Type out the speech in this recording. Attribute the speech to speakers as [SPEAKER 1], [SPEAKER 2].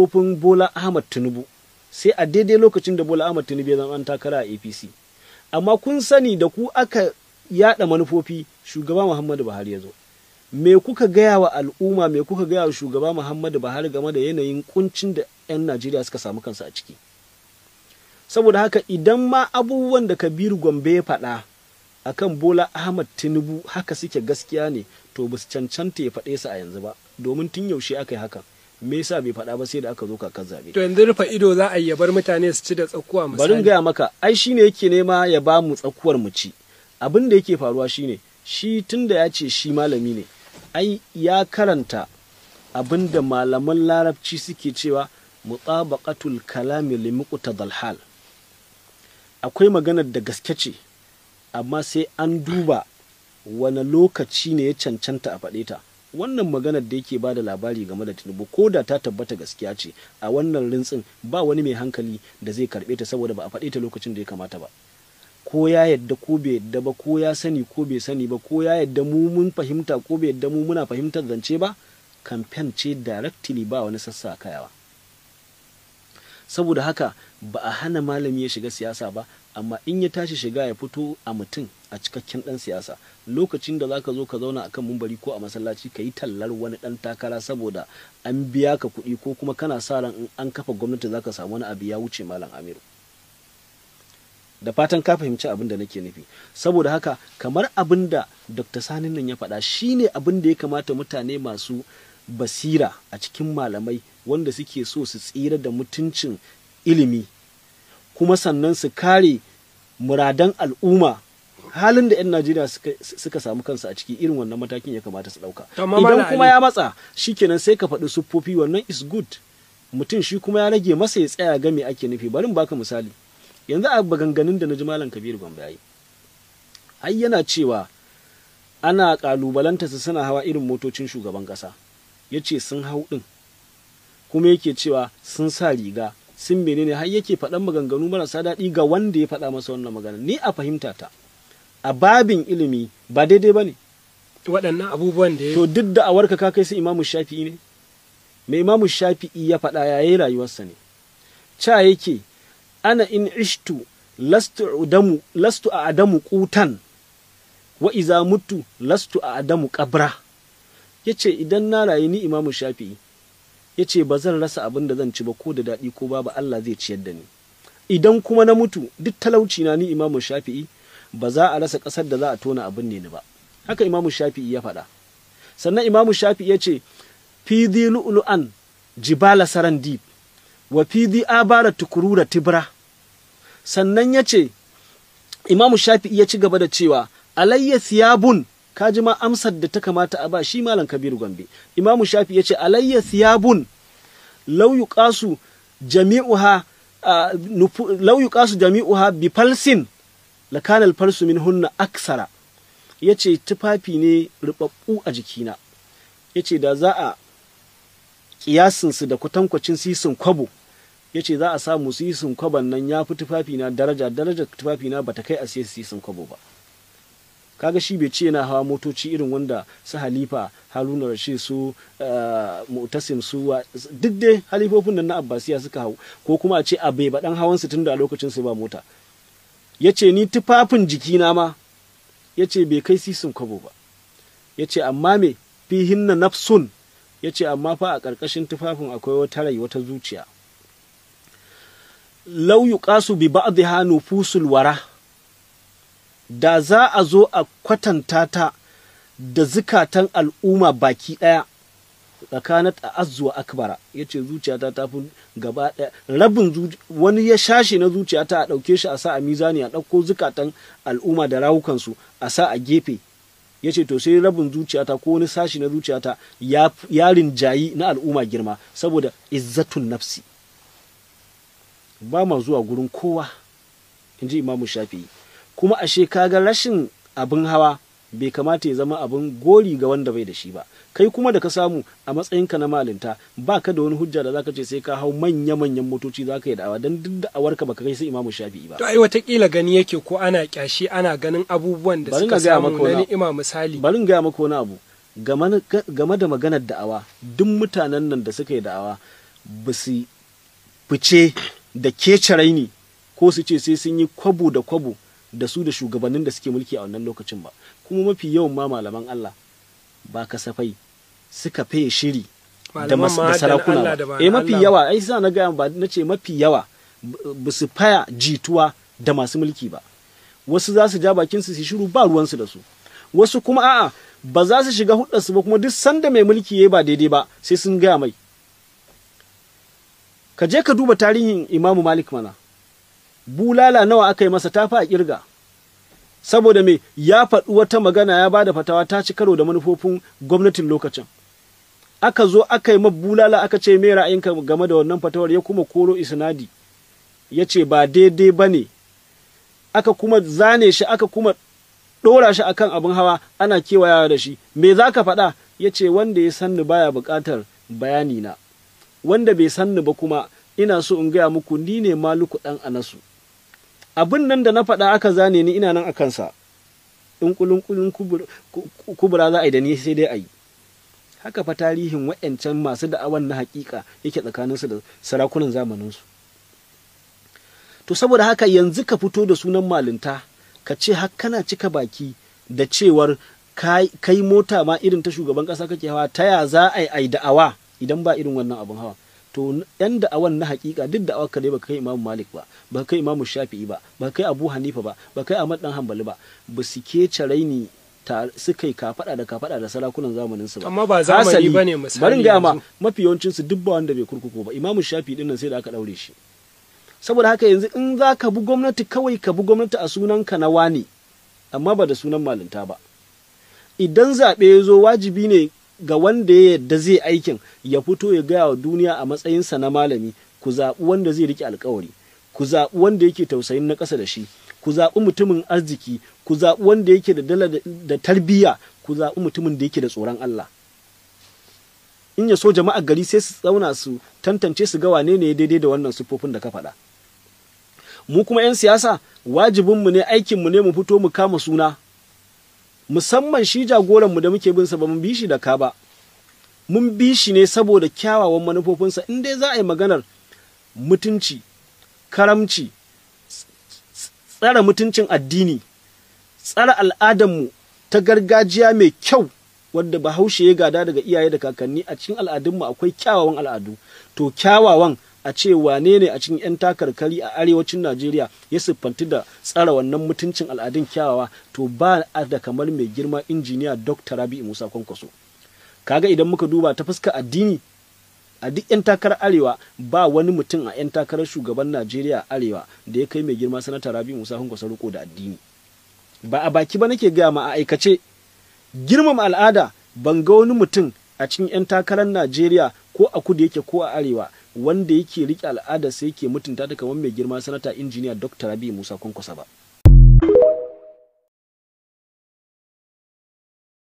[SPEAKER 1] manufofin Bola Ahmad Tinubu sai a daidai lokacin da Bola Ahmad Tinubu ya zama takara a APC. Amma kun sani da ku aka yada manufofi shugaba Muhammadu Buhari ya zo. Me kuka gaya wa al'umma, me kuka gaya wa shugaba Muhammadu Buhari game da yanayin kuncin da 'yan Najeriya suka samu kansu a ciki? Saboda haka idan ma abubuwan da Kabiru Gwambe ya faɗa akan Bola Ahmad Tinubu haka suke gaskiya ne, to ba su cancanta ya faɗe su a yanzu ba, domin tun yaushe aka yi hakan. Me yasa bai faɗa ba sai da aka zo kakar zabe?
[SPEAKER 2] To yanzu rufe ido za a yi bar mutane su ci da tsakuwa misali.
[SPEAKER 1] Bari gaya maka, ai shine yake nema ya ba mu tsakuwar mu ci. Abin da yake faruwa shine, shi tunda ya ce shi malami ne, ai ya karanta abin da malaman larabci suke cewa mutabaqatul kalami li muqtadal hal. Akwai maganar da gaske ce, amma sai an duba wani lokaci ne ya cancanta a faɗe ta. Wannan maganar da yake ba da labari game da Tinubu, ko da ta tabbata gaskiya ce, a wannan rintsin ba wani mai hankali da zai karɓe ta, saboda ba a faɗe ta lokacin da ya kamata ba. Ko ya yadda ko bai yadda ba, ko ya sani ko bai sani ba, ko ya yadda mu mun fahimta ko bai yadda mu muna fahimtar zance ba, kamfen ce directly, ba wani sassa kayawa. Saboda haka ba a hana malami ya shiga siyasa ba, amma in ya tashi shiga ya fito a mutum, a cikakken ɗan siyasa. Lokacin da zaka zo ka zauna akan mumbari ko a masallaci ka yi tallar wani ɗan takara saboda an biya ka kuɗi, ko kuma kana sa ran in an kafa gwamnati zaka samu wani abu, ya wuce Malam Amiru. Da fatan ka fahimci abin da nake nufi. Saboda haka kamar abin da Dr. Sanin nan ya faɗa shine abin da ya kamata mutane masu basira a cikin malamai, wanda suke so su tsira da mutuncin ilimi, kuma sannan su kare muradan al'umma, halin da 'yan Najeriya suka samu kansu a ciki, irin wannan matakin ya kamata su ɗauka. Idan kuma ya matsa, shikenan sai ka faɗi siffofi, wannan is good. Mutum shi kuma ya rage masa ya tsaya ga me ake nufi. Bari baka misali. Yanzu a maganganun da na ji Malam Kabiru Gwambe yayi, ai yana cewa ana kalubalanta su suna hawa irin motocin shugaban kasa, yace sun hau din, kuma yake cewa sun sa riga, sun menene, har yake faɗan maganganu marasa daɗi ga wanda ya faɗa masa wannan magana. Ni a fahimta ta, a babin ilimi ba daidai ba ne
[SPEAKER 2] waɗannan abubuwan da ya
[SPEAKER 1] to duk da awarka ka kai su Imamu Shafi'i ne. Me Imamu Shafi'i ya faɗa yayin rayuwarsa ne, ca yake ana in ishtu lastu a adamu kutan wa iza mutu lastu a adamu kabra. Yace idan na rayu ni Imamu Shafi'i, yace ba zan rasa abin da zan ci ba, ko da daɗi ko babu, Allah zai ciyar da ni. Idan kuma na mutu duk talauci na ni Imamu Shafi'i, ba za a rasa ƙasar da za a tona abin ne ni ba. Haka Imamu Shafi'i ya faɗa. Sannan Imamu Shafi'i yace fi dhi lu'lu'an jibala sarandib wa fi dhi abara tukurura tibra. Sannan ya ce, Imamu Shafi'i ya ci gaba da cewa, alayya thiyabun, ka ji ma amsar da ta kamata a ba shi Malam Kabiru Gwambe. Imamu Shafi'i ya ce, alayya thiyabun law yuqasu jami'uha bi falsin la kana al-falsu minhunna aksara. Yace tufafi ne rubabbu a jikina. Yace da za a kiyasin su da kwatankwacin sisin kwabo, yace za a samu sisin kwaban nan ya fi tufafina daraja tufafina bata kai a sisin kwabo ba. Kaga shi bai ce yana hawa motoci irin wanda su Halifa Haruna Rashid su Mu'tasim su duk dai halifofin nan na Abbasiya suka hau, ko kuma a ce a bai baɗan hawan su tunda a lokacin su ba mota. Yace ni tufafin jikina ma, yace bai kai sisin kwabo ba. Yace amma me fihinna nafsun, yace amma fa a ƙarƙashin tufafin akwai wata rai, wata zuciya. Lau yuqasu bi ba'dha nufusul wara, da za a zo a kwatanta ta da zukatan al'umma baki ɗaya, tsakanat a azuwa akbara. Yace zuciyata ta fi gaba ɗaya rabin wani ya shashi na zuciyata a ɗauke shi a sa a mizani, a ɗauko zukatan al'umma da rawukansu a sa a gefe. Yace to sai rabin zuciyata ko wani sashi na zuciyata ya rinjayi na al'umma girma, saboda izzatun nafsi. Ba ma zuwa gurin kowa, in ji Imamu Shafi'i. Kuma ashe kaga rashin abin hawa bai kamata ya zama abin gori ga wanda bai da shi ba. Kai kuma da ka samu a matsayinka na malinta, ba ka da wani hujja da zaka ce sai ka hau manya-manyan motoci zaka yi da'awa, don duk da'awarka baka kai sai Imamu Shafi'i ba.
[SPEAKER 2] To ai watakila gani yake ko ana kyashi, ana ganin abubuwan da suka samu na ni'ima misali.
[SPEAKER 1] Bari in gaya maka wani abu game da maganar da'awa. Duk mutanen nan da suka yi da'awa ba su fice da kece raini ko su ce sai sun yi kwabo da kwabo da su da shugabannin da suke mulki a wannan lokacin ba. Kuma mafi yawan ma malaman Allah ba kasafai suka faye shiri da sarakuna ba. Mafi yawa ai sa na gaya ba na ce mafi yawa ba su faya jituwa da masu mulki ba. Wasu za su ja bakin su shiru ba ruwansu da su, wasu kuma a'a ba za su shiga hudarsu ba, kuma duk sanda mai mulki ya ba daidai ba sai sun gaya mai. Ka je ka duba tarihin Imamu Malik mana, bulala nawa aka yi masa ta fa a kirga, saboda me ya faɗi wata magana ya ba da fatawa ta ci karo da manufofin gwamnatin lokacin. Aka zo aka yi bulala aka ce me ra'ayinka game da wannan fatawar, ya kuma koro isnadi ya ce ba daidai ba ne, aka kuma zane shi aka kuma ɗora shi akan abin hawa ana kewayawa da shi. Me za ka faɗa? Ya ce wanda ya sanni baya buƙatar bayani na, wanda bai sanni ba kuma ina so in gaya muku ni ne Maluku ɗan Anasu. Abin nan da na faɗa aka zane ni ina nan a kansa, in kulun kubura za a yi da ni sai dai a yi. Haka fa tarihin wa'yancan masu da'awan na haƙiƙa yake tsakaninsu da sarakunan zamaninsu. To saboda haka yanzu ka fito da sunan malinta ka ce har kana cika baki da cewar kai mota ma irin ta shugaban ƙasa kake hawa, ta ya za a yi da'awa idan ba irin wannan abin hawa? To yan da'awan na hakika duk da'awar ka dai baka kai Imam Malik ba, baka kai Imam Shafi'i ba, baka kai Abu Hanifa ba, baka kai Ahmad dan Hanbali ba, ba su kece raini suka yi kafada da sarakunan zamanin su ba.
[SPEAKER 2] Amma ba zamani bane misali.
[SPEAKER 1] Barin ga ma mafi yawancin su duk ba wanda bai kurkuku ba. Imam Shafi'i din nan sai da aka daure shi. Saboda haka yanzu in za ka bi gwamnati kawai ka bi gwamnati a sunanka na wani, amma ba da sunan malinta ba. Idan zaɓe ya zo wajibi ne ga wanda ya yadda zai aikin ya fito ya gaya wa duniya a matsayinsa na malami, ku zaɓi wanda zai riƙe alkawari, ku zaɓi wanda yake tausayin na ƙasa da shi, ku zaɓi mutumin arziki, ku zaɓi wanda yake da dala da tarbiyya, ku zaɓi mutumin da yake da tsoron Allah. In ya so jama'a gari sai su tsauna su tantance su ga wane ne daidai da wannan siffofin da ka faɗa. Mu kuma 'yan siyasa wajibinmu ne, aikinmu ne mu fito mu kama suna, musamman shi jagoranmu da muke bin sa ba mun bi shi da ka ba, mun bi shi ne saboda kyawawan manufofinsa. In dai za a yi maganar mutunci, karamci, tsara mutuncin addini, tsara al'adarmu ta gargajiya mai kyau wadda Bahaushe ya gada daga iyaye da kakanni, a cikin al'adunmu akwai kyawawan al'adu. To kyawawan a ce wane ne a cikin 'yan takarkari a arewacin Najeriya ya siffanti da tsara wannan mutuncin al'adun kyawawa, to ba a da kamar mai girma injiniya Dr. Rabi'u Musa Kwankwaso. Kaga idan muka duba ta fuskar addini, a duk 'yan takarar arewa ba wani mutum a 'yan takarar shugaban Najeriya arewa da ya kai mai girma sanata Rabi'u Musa Kwankwaso riko da addini. Ba a baki ba nake gaya ma, a aikace. Girmama al'ada, ban ga wani mutum a cikin 'yan takarar Najeriya ko a kudu yake ko a arewa wanda yake riƙe al'adarsa yake mutunta ta kamar mai girma sanata injiniya Dr. Rabi'u Musa Kwankwaso ba.